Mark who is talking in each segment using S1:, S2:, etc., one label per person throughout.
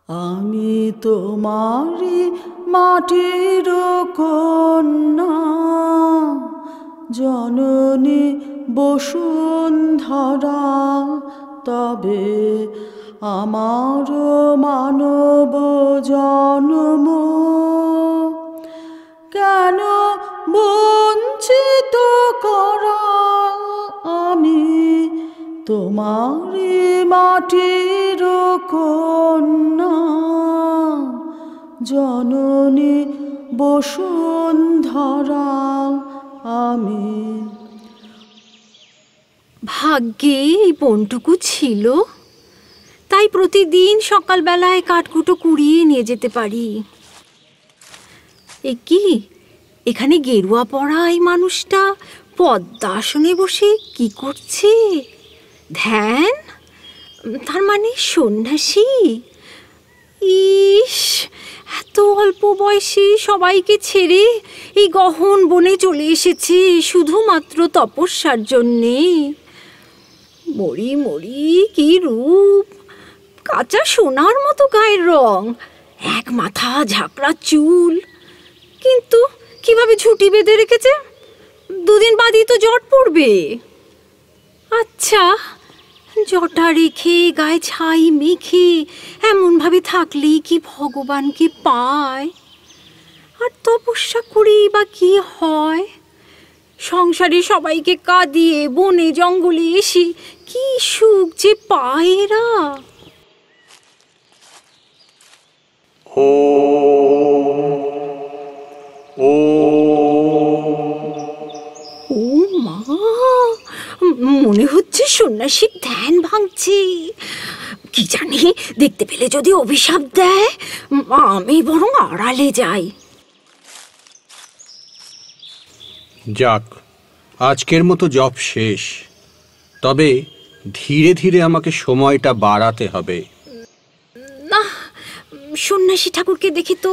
S1: আমি তোমারি মাটির কন্যা, জননী বসুন্ধরা। তবে আমার মানব জন্ম কেন বঞ্চিত করা? আমি তোমারি মাটির কন্যা, জননী বসুন্ধরা আমি।
S2: ভাগ্যে এই বনটুকু ছিল, তাই প্রতিদিন সকালবেলায় কাঠকুটো কুড়িয়ে নিয়ে যেতে পারি। এ কি, এখানে গেরুয়া পরা এই মানুষটা পদ্মাসনে বসে কি করছে? ধ্যান? তার মানে সন্ন্যাসী? ইস, এত অল্প বয়সে সবাইকে ছেড়ে এই গহন বনে চলে এসেছে শুধুমাত্র তপস্যার জন্যে। মরি মরি, কি রূপ! কাঁচা সোনার মতো গায়ের রং, এক মাথা ঝাঁকড়া চুল, কিন্তু কিভাবে ঝুঁটি বেঁধে রেখেছে? দুদিন বাদই তো জট পড়বে। আচ্ছা, জটা রেখে গায়ে ছাই মেখে এমনভাবে থাকলেই কি ভগবানকে পায়? আর তপস্যা করেই বা কি হয়? সংসারে সবাইকে কাঁদিয়ে বনে জঙ্গলে এসে কি সুখ যে পায় এরা! ও মা, মনে হচ্ছে সন্ন্যাসীর ধ্যান ভাঙছে। কি জানি, দেখতে পেলে যদি অভিশাপ দেয়। আমি বরং আড়ালে যাই।
S3: যাক, আজকের মতো জব শেষ। তবে ধীরে ধীরে আমাকে সময়টা বাড়াতে হবে।
S2: না, সন্ন্যাসী ঠাকুরকে দেখে তো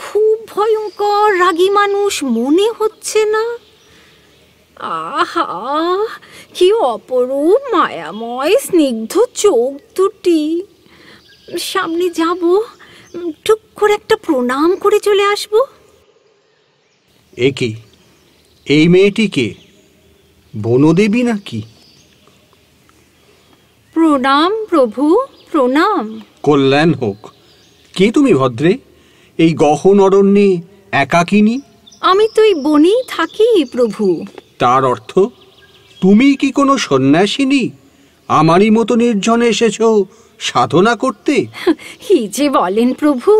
S2: খুব ভয়ঙ্কর রাগী মানুষ মনে হচ্ছে না। আহা, কি অপরূপ মায়াময় স্নিগ্ধ চোখ দুটি। সামনে যাব, টুক করে একটা প্রণাম করে চলে আসব।
S3: এ কি, এই মেয়েটিকে বনদেবী নাকি?
S2: প্রণাম প্রভু, প্রণাম।
S3: কল্যাণ হোক। কে তুমি ভদ্রে? এই গহন অরণ্যে একাকিনী?
S2: আমি তো এই বনেই থাকি প্রভু।
S3: তার অর্থ তুমি কি কোনো সন্ন্যাসিনী? আমারই মতো নির্জনে এসেছো সাধনা করতে?
S2: কি যে বলেন প্রভু,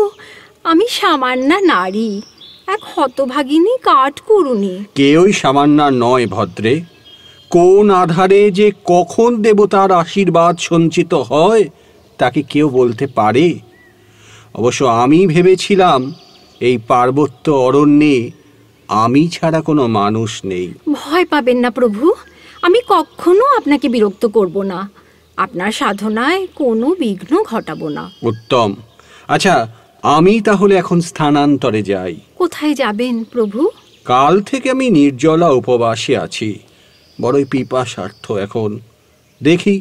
S2: আমি সামান্য নারী, এক হতভাগিনী কাঠকুড়ুনি।
S3: কেউই সামান্য নয় ভদ্রে। কোন আধারে যে কখন দেবতার আশীর্বাদ সঞ্চিত হয় তাকে কেউ বলতে পারে? অবশ্য আমি ভেবেছিলাম এই পার্বত্য অরণ্যে আমি ছাড়া কোনো মানুষ নেই।
S2: ভয় পাবেন না প্রভু, আমি কখনো আপনাকে বিরক্ত করব না। আপনার সাধনায় কোনো বিঘ্ন ঘটাবো না।
S3: উত্তম। আচ্ছা, আমি তাহলে এখন স্থানান্তরে যাই।
S2: কোথায় যাবেন প্রভু?
S3: কাল থেকে আমি নির্জলা উপবাসে আছি। বড়ই পিপাসার্থ এখন। দেখি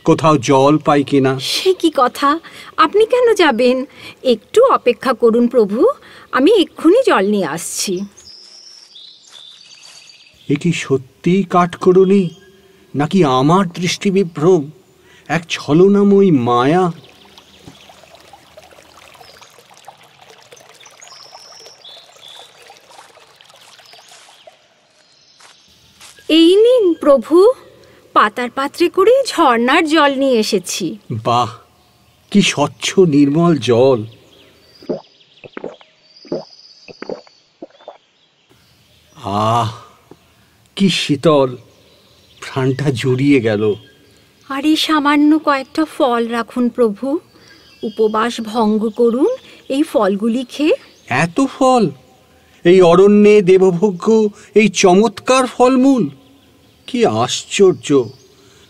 S3: কোথাও জল পাই কিনা।
S2: সে কি কথা, আপনি কেন যাবেন? একটু অপেক্ষা করুন প্রভু, আমি এক্ষুনি জল নিয়ে আসছি।
S3: এ কি সত্যিই কাঠকুড়ুনি, নাকি আমার দৃষ্টিবিভ্রম, এক ছলনাময়ী মায়া?
S2: এই নিন প্রভু, পাতার পাত্রে করে ঝর্ণার জল নিয়ে এসেছি।
S3: বাহ, কি স্বচ্ছ নির্মল জল! আহ, কি শীতল! প্রাণটা জুড়িয়ে গেল।
S2: আর এই সামান্য কয়েকটা ফল রাখুন প্রভু, উপবাস ভঙ্গ করুন এই ফলগুলি খেয়ে।
S3: এত ফল! এই অরণ্যে দেবভোগ্য এই চমৎকার ফলমূল! কি আশ্চর্য!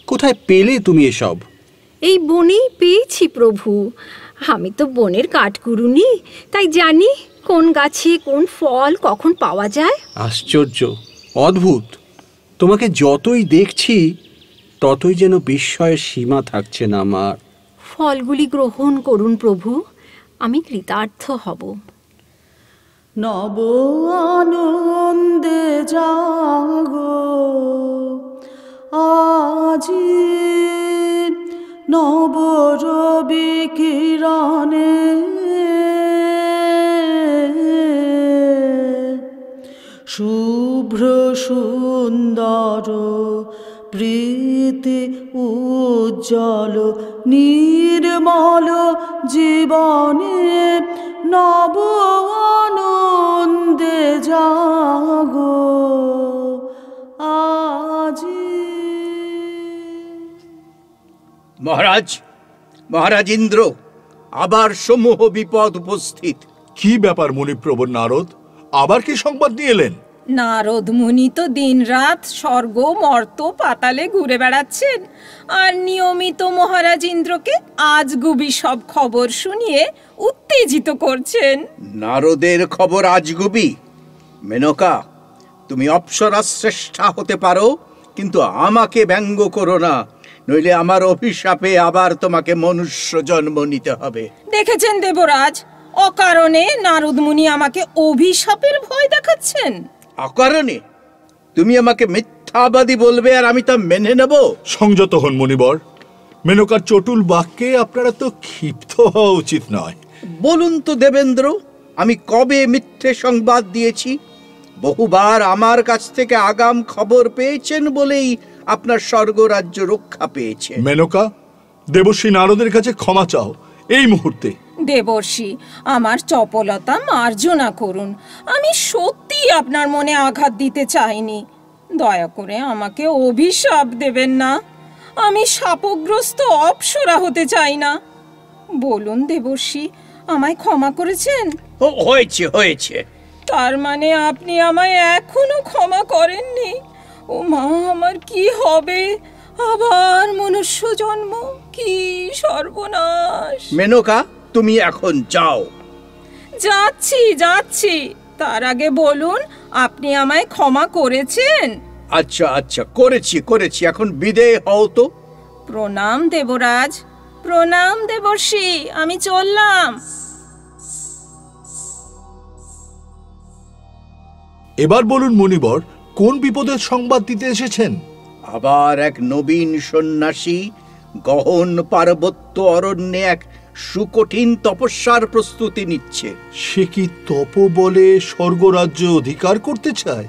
S3: কোথায় পেলে তুমি এসব?
S2: এই বনেই পেয়েছি প্রভু। আমি তো বনের কাঠকুড়ুনি, তাই জানি কোন গাছে কোন ফল কখন পাওয়া যায়।
S3: আশ্চর্য, অদ্ভুত! তোমাকে যতই দেখছি ততই যেন বিস্ময়ের সীমা থাকছে না আমার।
S2: ফলগুলি গ্রহণ করুন প্রভু, আমি কৃতার্থ হব।
S1: নব আনন্দে জাগো আজি, নব রবি কিরণে শুভ্র সুন্দর প্রীতি উজ্জ্বল নির্মল জীবনে নব আনন্দে জাগো আজি।
S4: মহারাজ, মহারাজ ইন্দ্র, আবার সমূহ বিপদ উপস্থিত।
S5: কি ব্যাপার মুনিপ্রবর নারদ, আবার কি সংবাদ নিয়ে এলেন?
S6: নারদ মুনি তো দিনরাত স্বর্গ মর্ত পাতালে ঘুরে বেড়াচ্ছেন, আর নিয়মিত মহারাজ ইন্দ্রকে আজগুবি সব খবর শুনিয়ে উত্তেজিত করছেন।
S4: নারদের খবর আজগুবি? মেনকা, তুমি অপ্সরা শ্রেষ্ঠা হতে পারো, কিন্তু আমাকে ব্যঙ্গ করো না, নইলে আমার অভিশাপে আবার তোমাকে মনুষ্য জন্ম নিতে হবে।
S6: দেখেছেন দেবরাজ, অকারণে নারদ মুনি আমাকে অভিশাপের ভয় দেখাচ্ছেন।
S4: অকারণে? তুমি আমাকে মিথ্যাবাদী বলবে আর আমি তা মেনে নেব?
S5: সংযত হন মুনিবর, মেনকার চটুল বাক্যে আপনারা তো ক্ষিপ্ত হওয়া উচিত নয়।
S4: বলুন তো দেবেন্দ্র, আমি কবে মিথ্যে সংবাদ দিয়েছি? বহুবার আমার কাছ থেকে আগাম খবর পেয়েছেন বলেই আপনার স্বর্গরাজ্য রক্ষা পেয়েছে।
S5: মেনকা, দেবশ্রী নারদের কাছে ক্ষমা চাও এই মুহূর্তে।
S6: দেবর্ষি, আমার চপলতা মার্জনা করুন, আমি সত্যি আপনার মনে আঘাত দিতে চাইনি। দয়া করে আমাকে অভিশাপ দেবেন না, আমি শাপগ্রস্ত অপ্সরা হতে চাই না। বলুন দেবর্ষি, আমায় ক্ষমা করেছেন?
S4: হয়েছে হয়েছে।
S6: তার মানে আপনি আমায় এখনো ক্ষমা করেননি? ও মা, আমার কি হবে? আবার মনুষ্য জন্ম, কি সর্বনাশ!
S4: মেনকা, তুমি এখন যাও।
S6: যাচ্ছি যাচ্ছি, তার আগে বলুন আপনি আমায় ক্ষমা করেছেন?
S4: আচ্ছা আচ্ছা, করেছি করেছি, এখন বিদেয় হও তো।
S6: প্রণাম দেবরাজ, প্রণাম দেবর্ষি, আমি চললাম।
S5: এবার বলুন মুনিবর, কোন বিপদের সংবাদ দিতে এসেছেন?
S4: আবার এক নবীন সন্ন্যাসী গহন পার্বত্য অরণ্যে এক সুকঠিন তপস্যার প্রস্তুতি নিচ্ছে।
S5: সে কি তপ বলে স্বর্গরাজ্য অধিকার করতে চায়?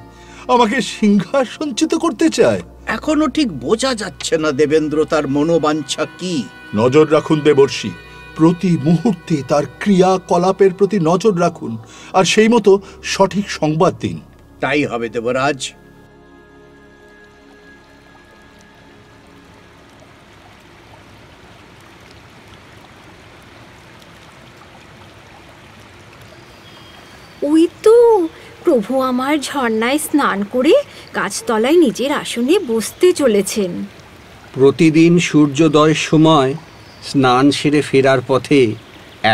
S5: আমাকে সিংহাসনচ্যুত করতে চায়?
S4: এখনো ঠিক বোঝা যাচ্ছে না দেবেন্দ্র তার মনোবাঞ্ছা কি।
S5: নজর রাখুন দেবর্ষি, প্রতি মুহূর্তে তার ক্রিয়াকলাপের প্রতি নজর রাখুন, আর সেই মতো সঠিক সংবাদ দিন।
S4: তাই হবে দেবরাজ।
S2: ওই তো প্রভু আমার ঝর্ণায় স্নান করে গাছতলায় নিজের আসনে বসতে চলেছেন।
S3: প্রতিদিন সূর্যোদয়ের সময় স্নান সেরে ফেরার পথে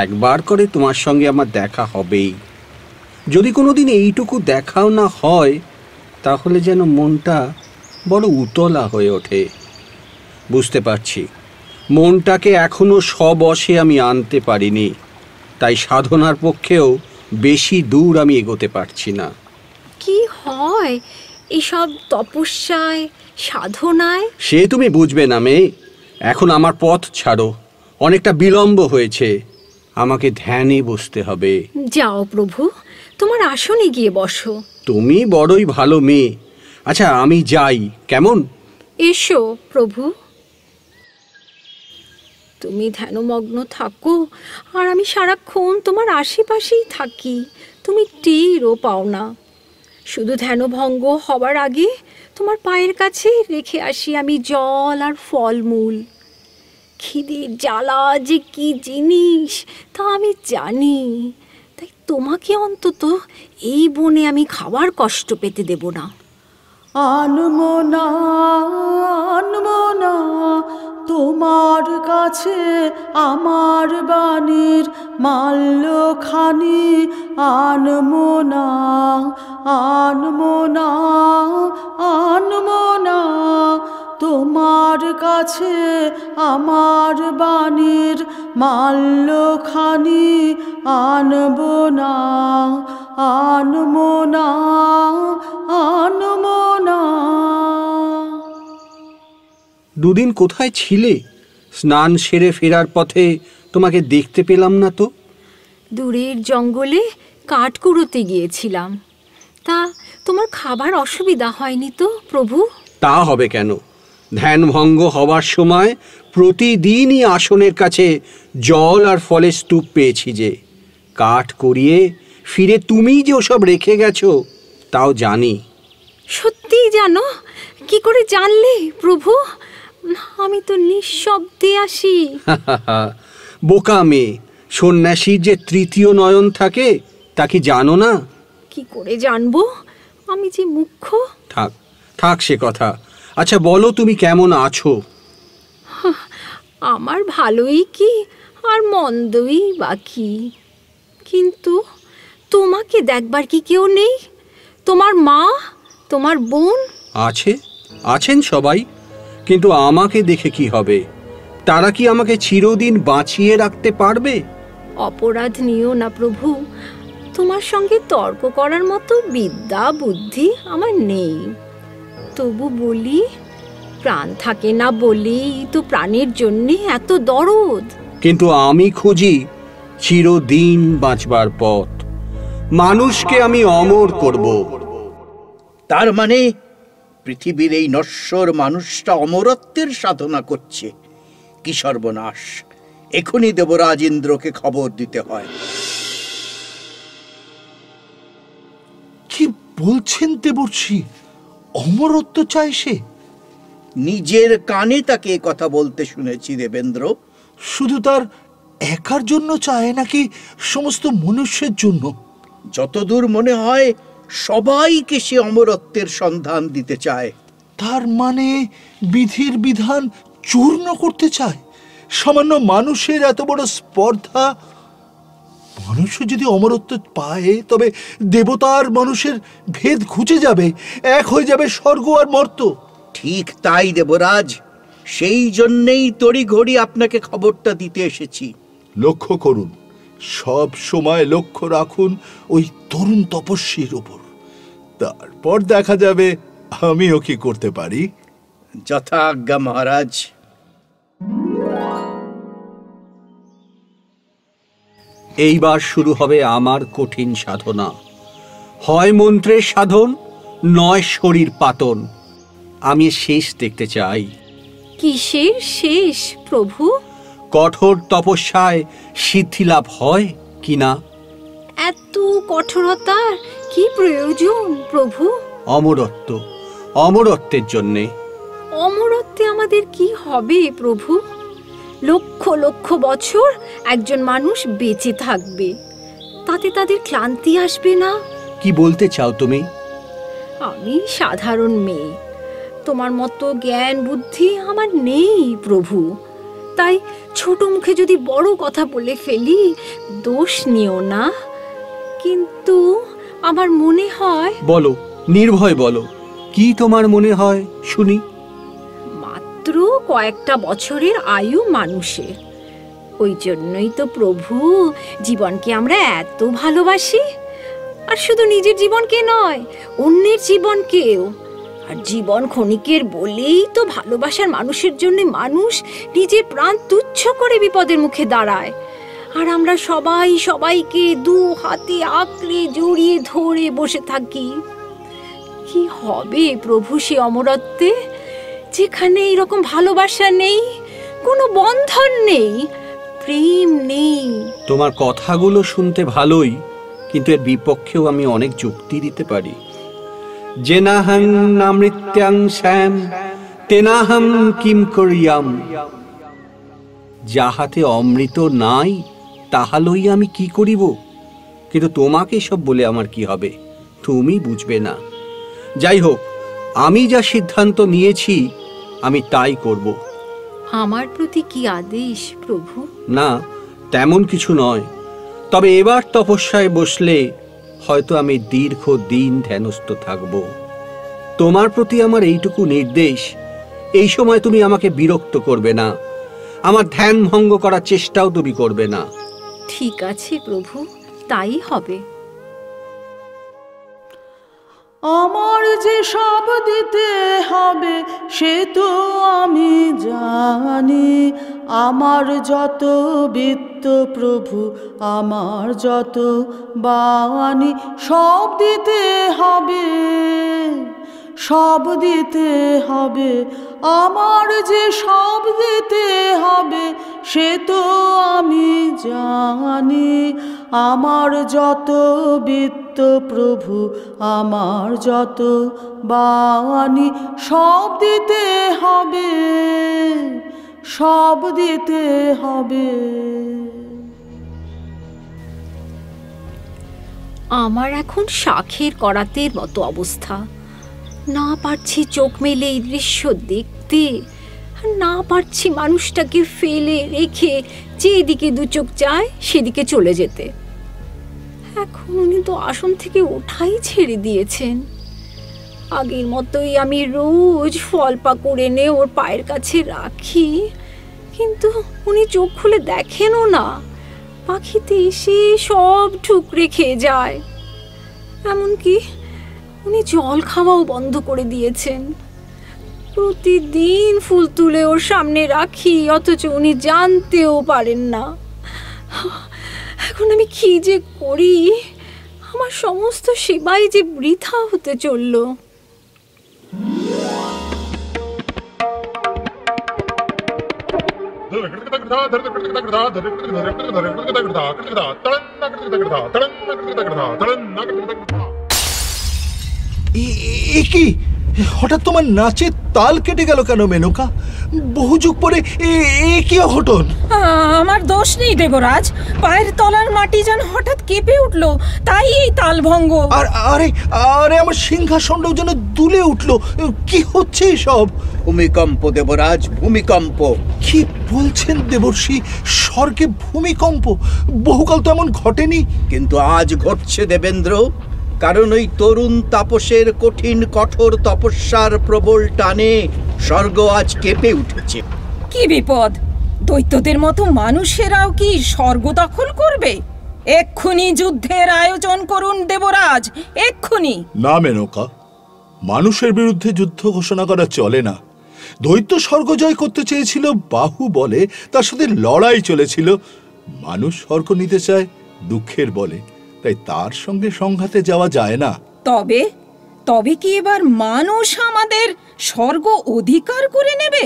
S3: একবার করে তোমার সঙ্গে আমার দেখা হবেই। যদি কোনোদিন এইটুকু দেখাও না হয়, তাহলে যেন মনটা বড় উতলা হয়ে ওঠে। বুঝতে পারছি মনটাকে এখনো স্ববশে আমি আনতে পারিনি, তাই সাধনার পক্ষেও বেশি দূর আমি এগোতে পারছি না।
S2: কি হয় এসব তপস্যায় সাধনায়?
S3: সে তুমি বুঝবে না মেয়ে, এখন আমার পথ ছাড়ো, অনেকটা বিলম্ব হয়েছে, আমাকে ধ্যানে বসতে হবে।
S2: যাও প্রভু, তোমার আসনে গিয়ে বসো।
S3: তুমি বড়ই ভালো মেয়ে। আচ্ছা আমি যাই, কেমন?
S2: এসো প্রভু। তুমি ধ্যানমগ্ন থাকো, আর আমি সারাক্ষণ তোমার আশেপাশেই থাকি, তুমি টেরও পাও না। শুধু ধ্যানভঙ্গ হবার আগে তোমার পায়ের কাছে রেখে আসি আমি জল আর ফলমূল। খিদের জ্বালা যে কি জিনিস তা আমি জানি, তাই তোমাকে অন্তত এই বনে আমি খাবার কষ্ট পেতে দেব না।
S1: আনমো না, আনমো না তোমার কাছে আমার বাণীর মাল্যখানি, আনমো না, আনমো না, আনমো না তোমার কাছে আমার বাণীর মাল্যখানি আনবো না, আনবো না, আনবো না।
S3: দুদিন কোথায় ছিলে? স্নান সেরে ফেরার পথে তোমাকে দেখতে পেলাম না তো।
S2: দূরের জঙ্গলে কাঠ কুড়োতে গিয়েছিলাম। তা তোমার খাবার অসুবিধা হয়নি তো প্রভু?
S3: তা হবে কেন? ধ্যানভঙ্গ হবার সময় প্রতিদিনই আসনের কাছে জল আর ফলের স্তূপ পেয়েছি। যে কাঠ করিয়ে ফিরে তুমিই যে ওসব রেখে গেছো তাও জানি।
S2: সত্যিই জানো? কি করে জানলে প্রভু? আমি তো নিঃশব্দে আসি।
S3: বোকা মেয়ে, সন্ন্যাসীর যে তৃতীয় নয়ন থাকে তা কি জানো না?
S2: কি করে জানবো? আমি যে মুখ্য।
S3: থাক থাক সে কথা। আচ্ছা বলো, তুমি কেমন আছো?
S2: আমার ভালোই কি আর মন্দই বাকি। কিন্তু তোমাকে দেখবার কি কেউ নেই? তোমার মা, তোমার বোন?
S3: আছেন সবাই, কিন্তু আমাকে দেখে কি হবে? তারা কি আমাকে চিরদিন বাঁচিয়ে রাখতে পারবে?
S2: অপরাধ নিও না প্রভু, তোমার সঙ্গে তর্ক করার মতো বিদ্যা বুদ্ধি আমার নেই। তবু বলি, প্রাণ থাকে না বলেই তো প্রাণের জন্য এত দরদ।
S3: কিন্তু আমি খুঁজি চিরদিন বাঁচবার পথ। মানুষকে আমি অমর করব।
S4: তার মানে পৃথিবীর এই নশ্বর মানুষটা অমরত্বের সাধনা করছে। কি সর্বনাশ! এখনই দেবরাজ ইন্দ্রকে খবর দিতে হয়।
S5: কি বলছেন দেবর্ষি? অমরত্ব চায় সে?
S4: নিজের কানে তাকে কথা বলতে শুনেছি দেবেন্দ্র।
S5: শুধু তার একার জন্য চায় নাকি সমস্ত মনুষ্যের জন্য?
S4: যতদূর মনে হয় সবাইকে সে অমরত্বের সন্ধান দিতে চায়।
S5: তার মানে বিধির বিধান চূর্ণ করতে চায়। সামান্য মানুষের এত বড় স্পর্ধা! মানুষ যদি অমরত্ব পায় তবে দেবতার মানুষের ভেদ ঘুচে যাবে, এক হয়ে যাবে স্বর্গ আর মর্ত।
S4: ঠিক তাই দেবরাজ, সেই জন্যেই তড়িঘড়ি আপনাকে খবরটা দিতে এসেছি।
S5: লক্ষ্য করুন, সব সময় লক্ষ্য রাখুন ওই তরুণ তপস্বীর উপর। তারপর দেখা যাবে আমিও কি করতে পারি।
S4: যথা আজ্ঞা মহারাজ।
S3: এইবার শুরু হবে আমার কঠিন সাধনা। হয় মন্ত্রের সাধন, নয় শরীর পাতন। আমি শেষ দেখতে চাই।
S2: কিসের শেষ প্রভু?
S3: কঠোর তপস্যায় সিদ্ধি লাভ হয় কিনা?
S2: এত কঠোরতার কি প্রয়োজন প্রভু?
S3: অমরত্ব, অমরত্বের জন্যে।
S2: অমরত্বে আমাদের কি হবে প্রভু? লক্ষ লক্ষ বছর একজন মানুষ বেঁচে থাকবে, তাতে তাদের ক্লান্তি আসবে না?
S3: কি বলতে চাও তুমি?
S2: আমি সাধারণ মেয়ে, তোমার মতো জ্ঞান বুদ্ধি আমার নেই প্রভু। তাই ছোট মুখে যদি বড় কথা বলে ফেলি, দোষ নিও না। কিন্তু আমার মনে হয়।
S3: বলো, নির্ভয় বলো, কি তোমার মনে হয় শুনি।
S2: মাত্র কয়েকটা বছরের আয়ু মানুষের, ওই জন্যই তো প্রভু জীবনকে আমরা এত ভালোবাসি। আর শুধু নিজের জীবনকে নয়, অন্যের জীবনকেও। আর জীবন ক্ষণিকের বলেই তো ভালোবাসার মানুষের জন্য মানুষ নিজের প্রাণ তুচ্ছ করে বিপদের মুখে দাঁড়ায়। আর আমরা সবাই সবাইকে দু হাতে আঁকড়ে জড়িয়ে ধরে বসে থাকি। কি হবে প্রভু সে অমরত্বে, যেখানে এরকম ভালোবাসা নেই, কোনো বন্ধন নেই, প্রেম নেই?
S3: তোমার কথাগুলো শুনতে ভালোই, কিন্তু এর বিপক্ষেও আমি অনেক যুক্তি দিতে পারি। জেনাহং না মৃত্যাং শ্যাম তেনাহম কিম করিয়াম। যাহাতে অমৃত নাই তাহা লইয়া আমি কি করিব? কিন্তু তোমাকে সব বলে আমার কি হবে? তুমি বুঝবে না। যাই হোক, আমি যা সিদ্ধান্ত নিয়েছি আমি তাই করব।
S2: আমার প্রতি কি আদেশ প্রভু?
S3: না, তেমন কিছু নয়। তবে এবার তপস্যায় বসলে হয়তো আমি দীর্ঘ দিন ধ্যানস্থ থাকব। তোমার প্রতি আমার এইটুকু নির্দেশ, এই সময় তুমি আমাকে বিরক্ত করবে না, আমার ধ্যান ভঙ্গ করার চেষ্টাও তুমি করবে না।
S2: ঠিক আছে প্রভু, তাই হবে।
S1: আমার যে সব দিতে হবে সে তো আমি জানি, আমার যত বিত্ত প্রভু, আমার যত বাণী, সব দিতে হবে, সব দিতে হবে। আমার যে সব দিতে হবে সে তো আমি জানি, আমার যত বিত্ত প্রভু, আমার যত বাণী, সব দিতে হবে, সব দিতে হবে।
S2: আমার এখন শাঁখের করাতের মতো অবস্থা। না পারছি চোখ মেলে এই দৃশ্য দেখতে, না পারছি মানুষটাকে ফেলে রেখে যেদিকে দু চোখ চায় সেদিকে চলে যেতে। এখন উনি তো আসন থেকে ওঠাই ছেড়ে দিয়েছেন। আগের মতোই আমি রোজ ফল পাকুড় এনে ওর পায়ের কাছে রাখি, কিন্তু উনি চোখ খুলে দেখেনও না। পাখিতে এসে সব ঠুকরে খেয়ে যায়। এমনকি উনি জল খাওয়াও বন্ধ করে দিয়েছেন। প্রতিদিন ফুল তুলে ওর সামনে রাখি, অথচ উনি জানতেও পারেন না। এখন আমি কি যে করি, আমার সমস্ত সেবাই যে বৃথা হতে চলল।
S5: এ কি, হঠাৎ তোমার নাচের তাল কেটে গেল কেন মেনকা? বহু যুগ পরে এ কি অঘটন?
S6: আমার দোষ নেই দেবরাজ, পায়ের তলার মাটি যেন হঠাৎ কেঁপে উঠলো, তাই এই তালভঙ্গ।
S5: আরে আরে, আমার সিংহাসনটাও যেন দুলে উঠলো। কি হচ্ছে এসব?
S4: ভূমিকম্প দেবরাজ, ভূমিকম্প।
S5: কি বলছেন দেবর্ষি? স্বর্গে ভূমিকম্প? বহুকাল তো এমন ঘটেনি।
S4: কিন্তু আজ ঘটছে দেবেন্দ্র, কারণ ওই তরুণ তাপসের কঠিন কঠোর তপস্যার প্রবল টানে স্বর্গ আজ কেঁপে উঠেছে।
S6: কি বিপদ! দৈত্যদের মতো মানুষেরাও কি স্বর্গ দখল করবে? এক্ষুনি যুদ্ধের আয়োজন করুন দেবরাজ, এক্ষুনি।
S5: না মেনকা, মানুষের বিরুদ্ধে যুদ্ধ ঘোষণা করা চলে না। দৈত্য স্বর্গ জয় করতে চেয়েছিল বাহু বলে, তার সাথে লড়াই চলেছিল। মানুষ স্বর্গ নিতে চায় দুঃখের বলে, তাই তার সঙ্গে সংঘাতে যাওয়া যায় না।
S6: তবে তবে কি এবার মানুষ আমাদের স্বর্গ অধিকার করে নেবে?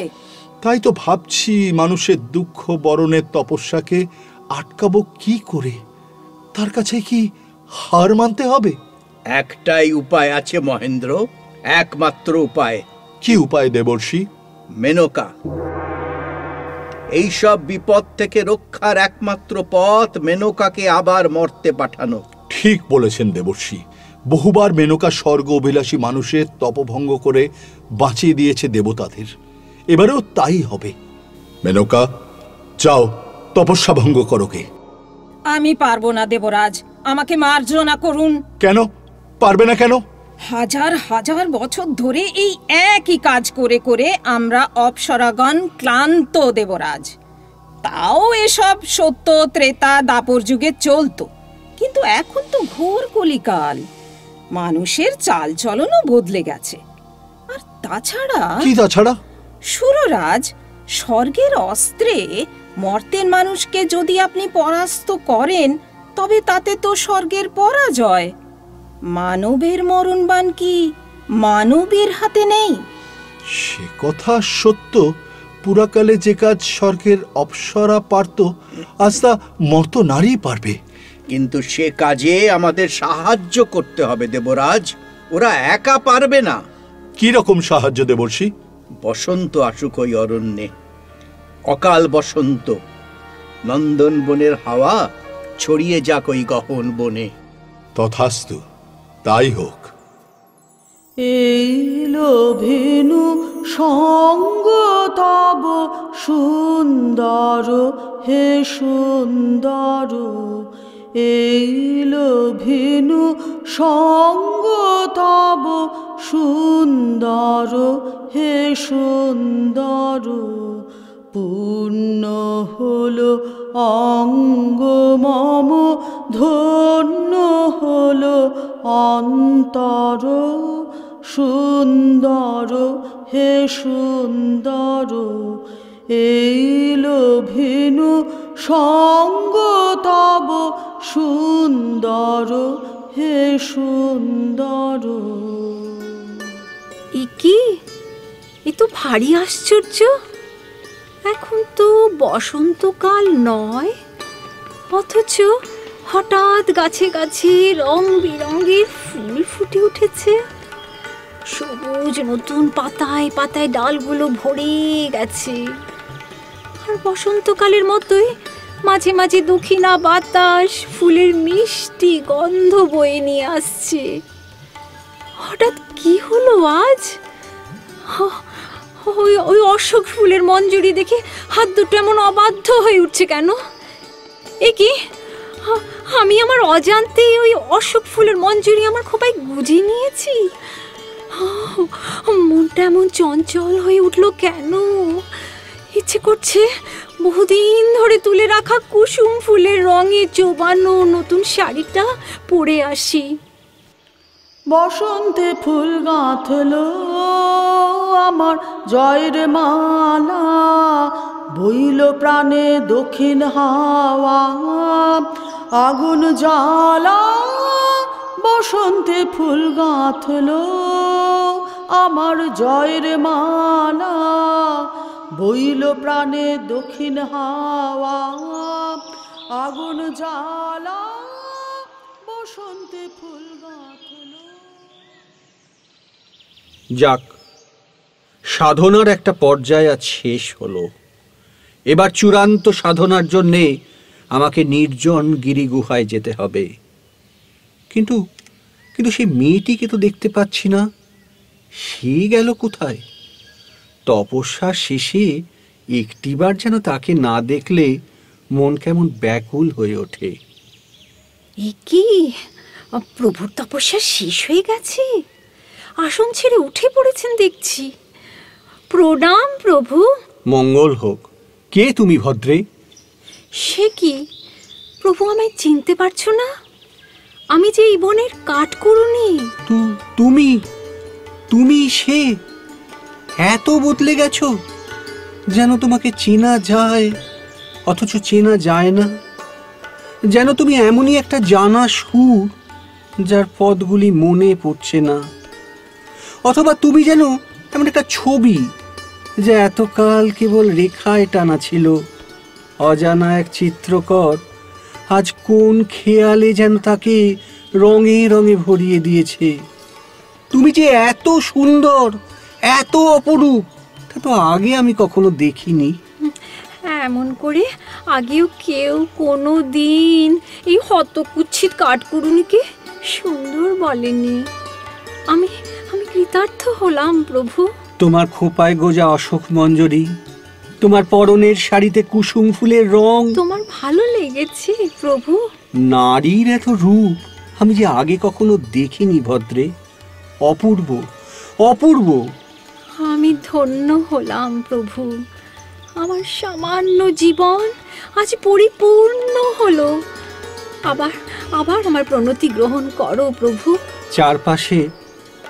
S5: তাই তো ভাবছি, মানুষের দুঃখ বরণের তপস্যাকে আটকাবো কি করে? তার কাছে কি হার মানতে হবে?
S4: একটাই উপায় আছে মহেন্দ্র, একমাত্র উপায়।
S5: কি উপায় দেবর্ষি?
S4: মেনকা। এইসব বিপদ থেকে রক্ষার একমাত্র পথ মেনকাকে আবার মর্তে পাঠানো।
S5: ঠিক বলেছেন দেবর্ষি। বহুবার মেনকা স্বর্গ অভিলাষী মানুষের তপভঙ্গ করে বাঁচিয়ে দিয়েছে দেবতাদের। এবারেও তাই হবে। মেনকা, যাও তপস্যা ভঙ্গ করোকে।
S6: আমি পারবো না দেবরাজ, আমাকে মার্জনা করুন।
S5: কেন পারবে না? কেন?
S6: হাজার হাজার বছর ধরে এই একই কাজ করে করে আমরা অপ্সরাগণ ক্লান্ত দেবরাজ। তাও এসব সত্য ত্রেতা দাপর যুগে চলতো, কিন্তু এখন তো ঘোর কলিকাল, মানুষের চাল চলনও বদলে গেছে। আর তাছাড়া
S5: কি তাছাড়া?
S6: সুররাজ, স্বর্গের অস্ত্রে মর্তের মানুষকে যদি আপনি পরাস্ত করেন, তবে তাতে তো স্বর্গের পরাজয়। মানবের মরণবান কি মানবের হাতে নেই?
S5: সে কথা সত্য। পুরাকালে যে কাজ স্বর্গের অপ্সরা পারত, আজ তা মর্ত নারী পারবে।
S4: কিন্তু সে কাজে আমাদের সাহায্য করতে হবে দেবরাজ, ওরা একা পারবে না।
S5: কি রকম সাহায্য দেবর্ষি?
S4: বসন্ত আসুক ওই অরণ্যে, অকাল বসন্ত। নন্দন বনের হাওয়া ছড়িয়ে যাক ওই গহন বনে।
S5: তথাস্তু, তাই হোক।
S1: এই লোভেনু সঙ্গ তব সুন্দর, হে সুন্দর, এইল ভিনু সঙ্গ তব সুন্দর হে সুন্দর, পূর্ণ হলো অঙ্গ মম, ধন্য হলো অন্তর, সুন্দর হে সুন্দর, এইল ভিনু সঙ্গ তব সুন্দর হে সুন্দর।
S2: কি এ তো ভারী আশ্চর্য। এখন তো বসন্তকাল নয়, অথচ হঠাৎ গাছে গাছে রং বেরঙের ফুল ফুটে উঠেছে। সবুজ নতুন পাতায় পাতায় ডালগুলো ভরে গেছে। আর বসন্তকালের মতোই মাঝে মাঝে দক্ষিণা বাতাস ফুলের মিষ্টি গন্ধ বয়ে নিয়ে আসছে। হঠাৎ কি হলো আজ? ওই অশোক ফুলের মঞ্জুরি দেখে হাত দুটো এমন অবাধ্য হয়ে উঠছে কেন? এ কি, আমি আমার অজান্তে ওই অশোক ফুলের মঞ্জুরি আমার খোপায় গুজিয়ে নিয়েছি? মনটা এমন চঞ্চল হয়ে উঠলো কেন? ইচ্ছে করছে বহুদিন ধরে তুলে রাখা কুসুম ফুলের রঙে চোবানো নতুন শাড়িটা পরে আসি।
S1: বসন্তে ফুল গাঁথলো আমার জয়ের মালা, বইল প্রাণে দক্ষিণ হাওয়া আগুন জ্বালা। বসন্তে ফুল গাঁথলো আমার জয়ের মালা, বইল প্রাণে দক্ষিণ হাওয়া আগুন জ্বালা। বসন্তে ফুল গাঁথলো।
S3: যাক, সাধনার একটা পর্যায় আজ শেষ হলো। এবার চূড়ান্ত সাধনার জন্যে আমাকে নির্জন গিরিগুহায় যেতে হবে। কিন্তু কিন্তু সেই মেয়েটিকে তো দেখতে পাচ্ছি না। সে গেল কোথায়? তপস্যার শেষে একটিবার যেন তাকে না দেখলে মন কেমন ব্যাকুল হয়ে ওঠে।
S2: এ কি, প্রভুর তপস্যা শেষ হয়ে গেছে? আসন ছেড়ে উঠে পড়েছেন দেখছি। প্রণাম প্রভু।
S3: মঙ্গল হোক। কে তুমি ভদ্রে?
S2: সে কি প্রভু, আমায় চিনতে পারছো না? আমি যে এই বনের কাঠকুড়ুনি।
S3: তুমি তুমি সে? এত বদলে গেছো, যেন তোমাকে চেনা যায় অথচ চেনা যায় না। যেন তুমি এমনই একটা জানা সুর যার পদগুলি মনে পড়ছে না। অথবা তুমি যেন এমন একটা ছবি যা এতকাল কেবল রেখায় টানা ছিল। অজানা এক চিত্রকর আজ কোন খেয়ালে যেন তাকে রঙে রঙে ভরিয়ে দিয়েছে। তুমি যে এত সুন্দর, এত অপরূপ, তা তো আগে আমি কখনো দেখিনি।
S2: এমন করে আগেও কেউ কোনো দিন এই হতকুচ্ছিত কাঠকুড়ুনিকে সুন্দর বলেনি। আমি আমি কৃতার্থ হলাম প্রভু।
S3: তোমার খোপায় গোজা অশোক মঞ্জরি, তোমার পরনের শাড়িতে কুসুম ফুলের রং,
S2: তোমার ভালো লেগেছে প্রভু?
S3: নারীর এত রূপ আমি যে আগে কখনো দেখিনি ভদ্রে। অপূর্ব, অপূর্ব।
S2: আমি ধন্য হলাম প্রভু। আমার সামান্য জীবন আজ পরিপূর্ণ হলো। আবার আবার আমার প্রণতি গ্রহণ করো প্রভু।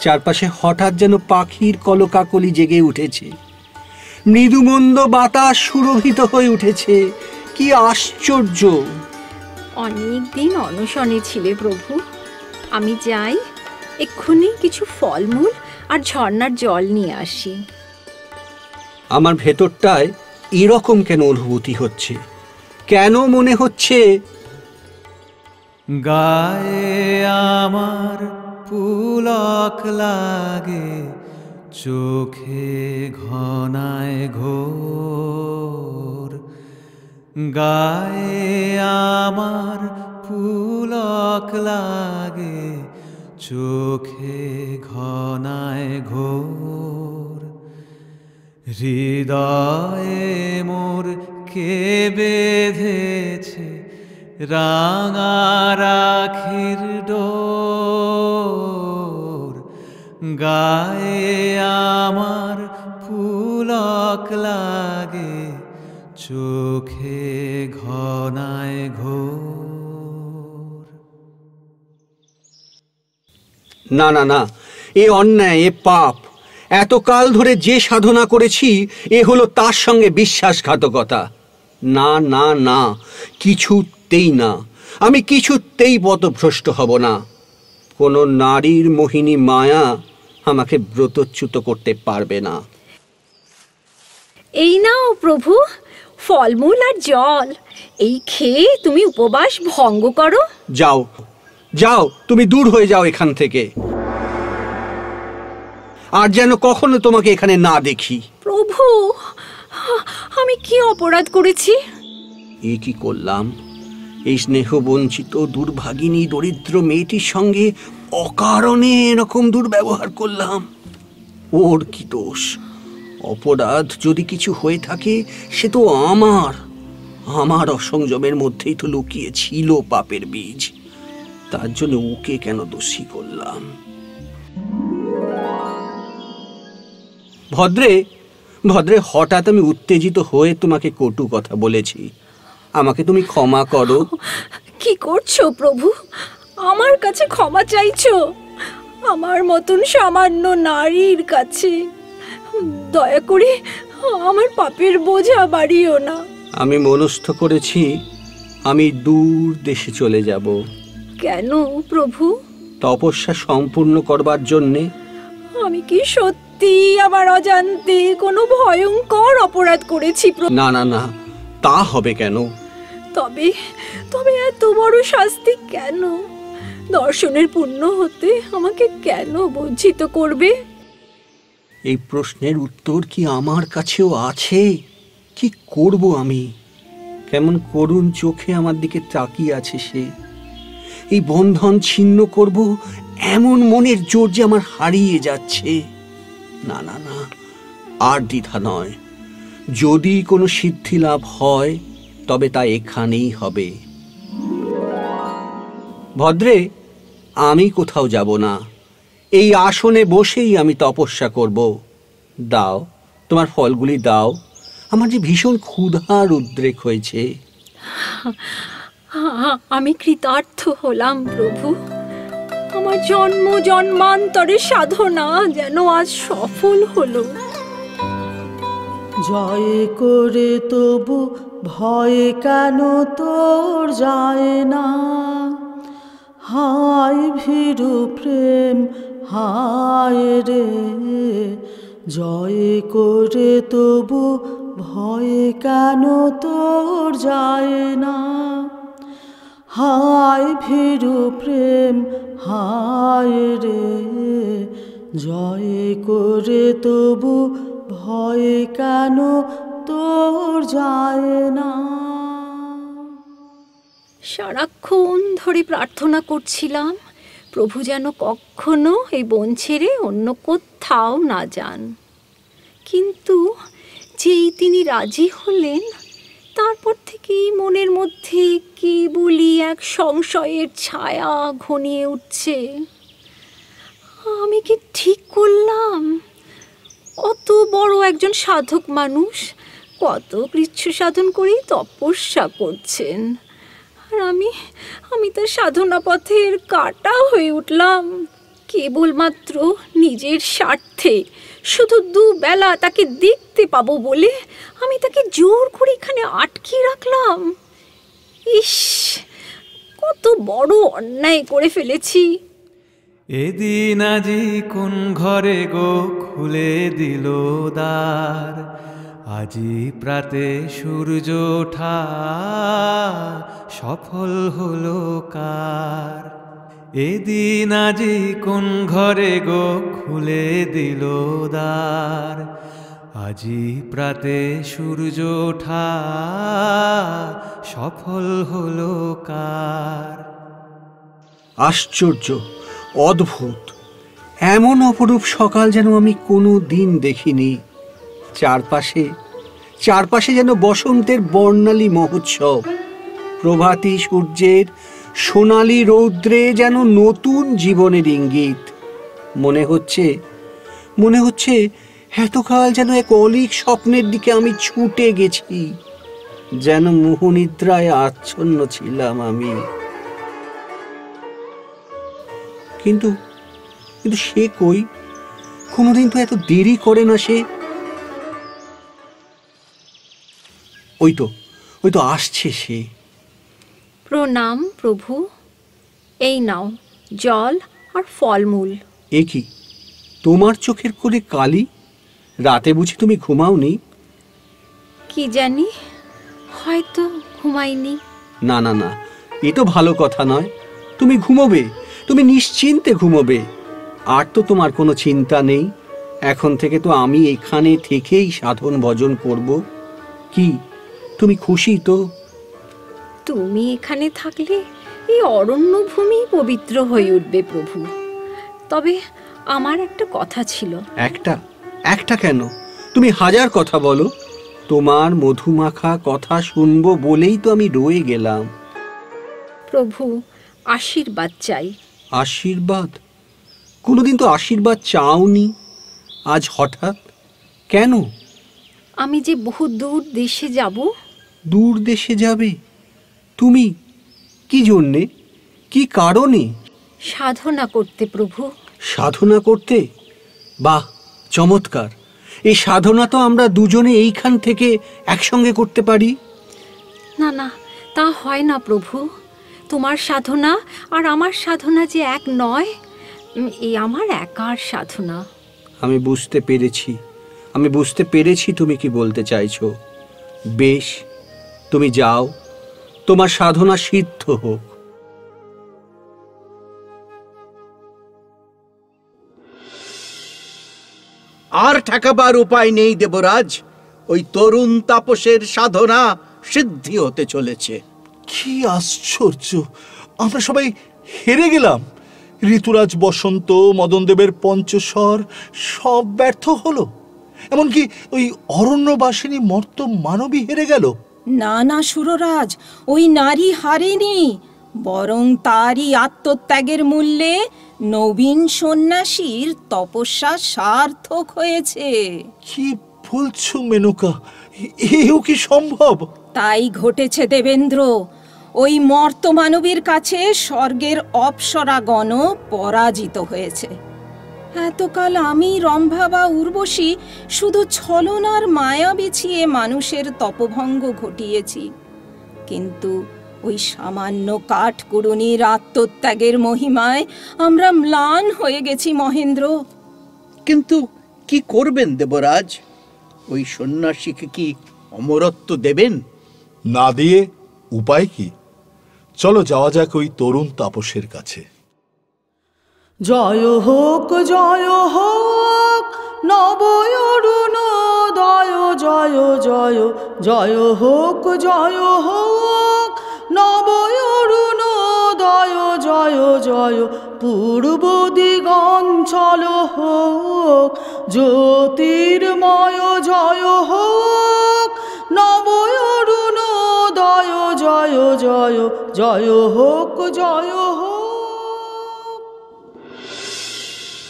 S3: চারপাশে হঠাৎ যেন পাখির কলকাকলি জেগে উঠেছে। মৃদুমন্দ বাতাস সুরভিত হয়ে উঠেছে। কি আশ্চর্য!
S2: অনেক দিন অনশনে ছিলে প্রভু। আমি যাই, এক্ষুনি কিছু ফলমূল আর ঝর্ণার জল নিয়ে আসি।
S3: আমার ভেতরটায় এরকম কেন অনুভূতি হচ্ছে? কেন মনে হচ্ছে
S7: গায়ে আমার পুলক লাগে, চোখে ঘনায় ঘোর। গায়ে আমার পুলক লাগে, চোখে ঘনায় ঘোর। হৃদয়ে মোর কে বেঁধেছে রাঙা রাখির ডোর গায়ে আমার পুলক লাগে চোখে ঘনায় ঘোর।
S3: না না না, এ অন্যায়, এ পাপ। এতকাল ধরে যে সাধনা করেছি এ হলো তার সঙ্গে বিশ্বাসঘাতকতা। না না না, কিছুতেই না, আমি কিছুতেই পথভ্রষ্ট হব না। কোনো নারীর মোহিনী মায়া আমাকে ব্রতচ্যুত করতে পারবে না।
S2: এই নাও প্রভু, ফলমূল আর জল, এই খেয়ে তুমি উপবাস ভঙ্গ করো।
S3: যাও যাও, তুমি দূর হয়ে যাও এখান থেকে, আর যেন কখনো তোমাকে এখানে না দেখি।
S2: প্রভু, আমি কি অপরাধ করেছি?
S3: এ কি করলাম? এই স্নেহবঞ্চিত দুর্ভাগিনী দরিদ্র মেয়েটির সঙ্গে অকারণে এরকম দুর্ব্যবহার করলাম। ওর কি দোষ? অপরাধ যদি কিছু হয়ে থাকে সে তো আমার অসংযমের মধ্যেই তো লুকিয়ে ছিল পাপের বীজ। তার জন্য ওকে কেন দোষী করলাম? ভদ্রে ভদ্রে হঠাৎ আমি উত্তেজিত হয়ে তোমাকে কটু কথা বলেছি, আমাকে তুমি ক্ষমা করো।
S2: কি করছো প্রভু? আমার কাছে ক্ষমা চাইছো? আমার মতন সামান্য নারীর কাছে? দয়া করে আমার পাপের বোঝা বাড়িও না।
S3: আমি মনস্থ করেছি আমি দূর দেশে চলে যাব।
S2: কেন প্রভু?
S3: তপস্যা সম্পূর্ণ করবার জন্যে।
S2: আমি কি সত্যি আমার অজান্তে কোনো ভয়ঙ্কর অপরাধ করেছি?
S3: না না না, তা হবে কেন?
S2: তবে তবে এত বড় শাস্তি কেন? দর্শনের পুণ্য হতে আমাকে কেন বঞ্চিত করবে?
S3: এই প্রশ্নের উত্তর কি আমার কাছেও আছে? কি করব আমি? কেমন করুণ চোখে আমার দিকে তাকিয়ে আছে সে। এই বন্ধন ছিন্ন করব এমন মনের জোর যে আমার হারিয়ে যাচ্ছে। না না না, আর দ্বিধা নয়। যদি কোনো সিদ্ধি লাভ হয় তবে তা এখানেই হবে। ভদ্রে, আমি কোথাও যাব না, এই আসনে বসেই আমি তপস্যা করব। দাও, তোমার ফলগুলি দাও, আমার যে ভীষণ ক্ষুধার উদ্রেক হয়েছে।
S2: আমি কৃতার্থ হলাম প্রভু। আমার জন্ম জন্মান্তরের সাধনা যেন আজ সফল হলো।
S1: জয় করে তবু ভয় কেন তোর যায় না? হায় ভীরু প্রেম হায় রে, জয় করে তবু ভয় কেন তোর যায় না? হায় ভীরু প্রেম হায় রে, জয় করে তবু ভয় কেন তোর যায় না?
S2: সারাক্ষণ ধরে প্রার্থনা করছিলাম প্রভু যেন কখনো এই বন ছেড়ে অন্য কোথাও না যান। কিন্তু যেই তিনি রাজি হলেন তারপর থেকেই মনের মধ্যে কি বলি এক সংশয়ের ছায়া ঘনিয়ে উঠছে। আমি কি ঠিক করলাম? অত বড় একজন সাধক মানুষ কত কৃচ্ছ সাধন করেই তপস্যা করছেন, আর আমি তার সাধনা পথের কাটা হয়ে উঠলাম। কেবলমাত্র নিজের স্বার্থে, শুধু দুবেলা তাকে দেখতে পাবো বলে আমি তাকে জোর করে এখানে আটকে রাখলাম। ইস, কত বড় অন্যায় করে ফেলেছি।
S7: এদিন আজি কোন ঘরে গো খুলে দিল দ্বার, আজি প্রাতে সূর্য ওঠা সফল হলো কার? এদিন আজি কোন ঘরে গো খুলে দিল দ্বার, আজি প্রাতে সূর্য ওঠা সফল হলো কার?
S3: আশ্চর্য, অদ্ভুত, এমন অপরূপ সকাল যেন আমি কোনো দিন দেখিনি। চারপাশে যেন বসন্তের বর্ণালী মহোৎসব। প্রভাতী সূর্যের সোনালি রৌদ্রে যেন নতুন জীবনের ইঙ্গিত। মনে হচ্ছে এতকাল যেন এক অলীক স্বপ্নের দিকে আমি ছুটে গেছি, যেন মোহনিদ্রায় আচ্ছন্ন ছিলাম আমি। কিন্তু সে কই? কোনোদিন তো এত দেরি করে না সে। ওই তো আসছে সে।
S2: প্রণাম প্রভু, এই নাও জল আর ফলমূল।
S3: এ কি, তোমার চোখের কোলে কালি? রাতে বুঝি তুমি ঘুমাওনি?
S2: কি জানি, হয়তো ঘুমাইনি।
S3: না না না, এ তো ভালো কথা নয়। তুমি ঘুমোবে, তুমি নিশ্চিন্তে ঘুমোবে। আর তো তোমার কোনো চিন্তা নেই। এখন থেকে তো আমি এখানে থেকেই সাধন ভজন করব। কি, তুমি খুশি তো?
S2: তুমি এখানে থাকলে এই অরণ্যভূমি পবিত্র হয়ে উঠবে প্রভু। তবে আমার একটা কথা ছিল।
S3: একটা কেন, তুমি হাজার কথা বলো। তোমার মধুমাখা কথা শুনবো বলেই তো আমি রয়ে গেলাম।
S2: প্রভু, আশীর্বাদ চাই।
S3: আশীর্বাদ? কোনোদিন তো আশীর্বাদ চাওনি, আজ হঠাৎ কেন?
S2: আমি যে বহু দূর দেশে যাব।
S3: দূর দেশে যাবে তুমি? কি জন্যে, কি কারণে?
S2: সাধনা করতে প্রভু।
S3: সাধনা করতে? বাহ, চমৎকার। এই সাধনা তো আমরা দুজনে এইখান থেকে একসঙ্গে করতে পারি।
S2: না না, তা হয় না প্রভু। তোমার সাধনা আর আমার সাধনা যে এক নয়। এই আমার একার সাধনা।
S3: আমি বুঝতে পেরেছি তুমি কি বলতে চাইছো। বেশ, তুমি যাও, তোমার সাধনা সিদ্ধ হোক।
S4: আর ঠেকাবার উপায় নেই দেবরাজ, ওই তরুণ তাপসের সাধনা সিদ্ধি হতে চলেছে।
S5: কি আশ্চর্য, আমরা সবাই হেরে গেলাম। ঋতুরাজ বসন্ত, মদনদেবের পঞ্চস্বর সব ব্যর্থ হলো। এমনকি ওই অরণ্যবাসিনী মর্ত মানবী হেরে গেল।
S6: না না সুররাজ, ওই নারী হারেনি, বরং তারই আত্মত্যাগের মূল্যে নবীন সন্ন্যাসীর তপস্যা সার্থক হয়েছে।
S5: কি বলছো মেনকা, এও কি সম্ভব?
S6: তাই ঘটেছে দেবেন্দ্র। ওই মর্ত মানবীর কাছে স্বর্গের অপ্সরাগণ পরাজিত হয়েছে। এতকাল আমি রম্ভা বা উর্বশী শুধু ছলনার মায়া বিছিয়ে মানুষের তপভঙ্গ ঘটিয়েছি, কিন্তু ওই সামান্য কাঠকুড়ুনির আত্মত্যাগের মহিমায় আমরা ম্লান হয়ে গেছি মহেন্দ্র।
S4: কিন্তু কি করবেন দেবরাজ? ওই সন্ন্যাসীকে কি অমরত্ব দেবেন?
S5: না দিয়ে উপায় কি? চলো যাওয়া যাক ওই তরুণ তাপসের কাছে।
S1: জয় হোক নব অরুণোদয়, জয় জয় জয় হোক নব অরুণোদয়, জয় জয় পূর্ব দিগঞ্চল হোক জ্যোতির্ময়, জয় হোক নব অরুণোদয়, জয় জয় জয় হোক জয় হোক।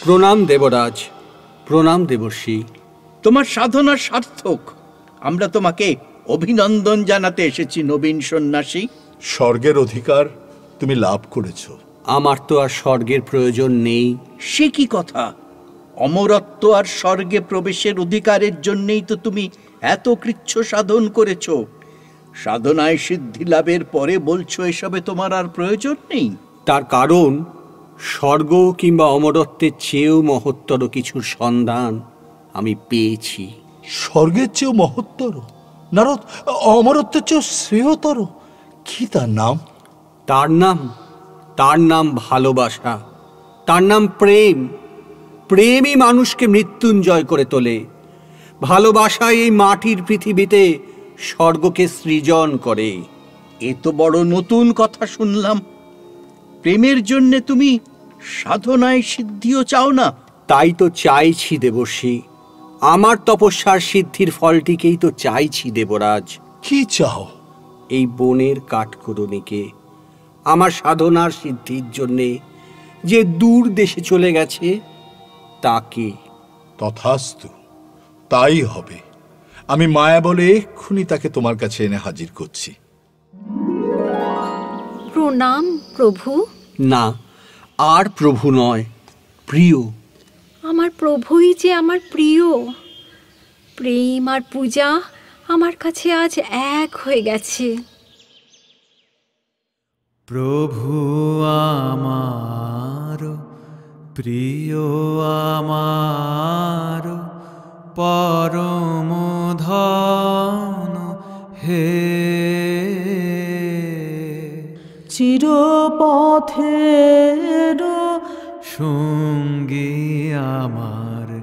S3: প্রণাম দেবরাজ, প্রণাম দেবর্ষি।
S4: তোমার সাধনা সার্থক। আমরা তোমাকে অভিনন্দন জানাতে এসেছি নবীন সন্ন্যাসী।
S5: স্বর্গের অধিকার তুমি লাভ করেছ।
S3: আমার তো আর স্বর্গের প্রয়োজন নেই।
S4: সে কি কথা? অমরত্ব আর স্বর্গে প্রবেশের অধিকারের জন্যই তো তুমি এত কৃচ্ছ সাধন করেছ। সাধনায় সিদ্ধি লাভের পরে বলছো এসবে তোমার আর প্রয়োজন নেই।
S3: তার কারণ স্বর্গ কিংবা অমরত্বের চেয়েও মহত্তর কিছুর সন্ধান আমি পেয়েছি।
S5: স্বর্গের চেয়েও মহত্তর? নারদ, অমরত্বের চেয়েও শ্রেয়তর? কি তার নাম?
S3: তার নাম ভালোবাসা, তার নাম প্রেম। প্রেমই মানুষকে মৃত্যুঞ্জয় করে তোলে। ভালোবাসায় এই মাটির পৃথিবীতে স্বর্গকে সৃজন করে।
S4: এ তো বড় নতুন কথা শুনলাম। প্রেমের জন্য তুমি সাধনায় সিদ্ধিও চাও না?
S3: তাই তো চাইছি দেবর্ষি, আমার তপস্যার সিদ্ধির ফলটিকেই তো চাইছি দেবরাজ।
S5: কি চাও?
S3: এই বনের কাঠকুড়ুনিকে, আমার সাধনার সিদ্ধির জন্যে যে দূর দেশে চলে গেছে তাকে।
S5: তথাস্তু, তাই হবে। আমি মায়া বলে এক্ষুনি তাকে তোমার কাছে এনে হাজির করছি।
S2: প্রণাম প্রভু।
S3: না, আর প্রভু নয়, প্রিয়।
S2: আমার প্রভুই যে আমার প্রিয়। প্রেম আর পূজা আমার কাছে আজ এক হয়ে গেছে।
S7: প্রভু আমার, প্রিয় আমার, পরম ধন হে।
S1: চিরপথের
S7: সঙ্গী আমার,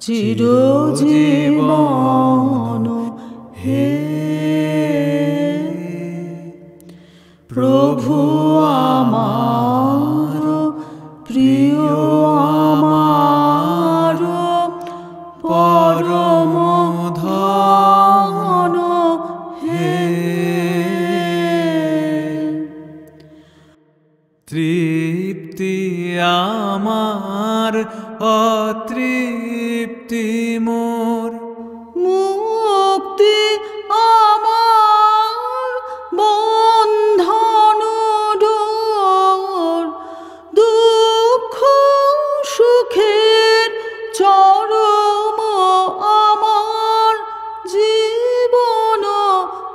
S1: চিরজীবন হে। প্রভু আমার, প্রিয় আমার, পরম ধন হে।
S7: তৃপ্তি আমার, অতৃপ্তি মোর,
S1: মুক্তি আমার, বন্ধন ডোর, দুঃখ সুখের চরম আমার, জীবন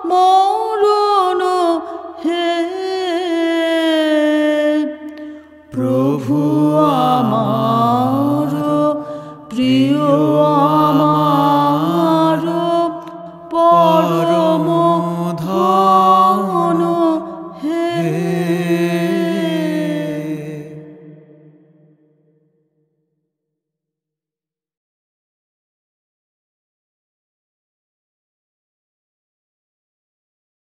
S1: মরণ হে। প্রভু আমার, প্রিয় আমার, পরম ধন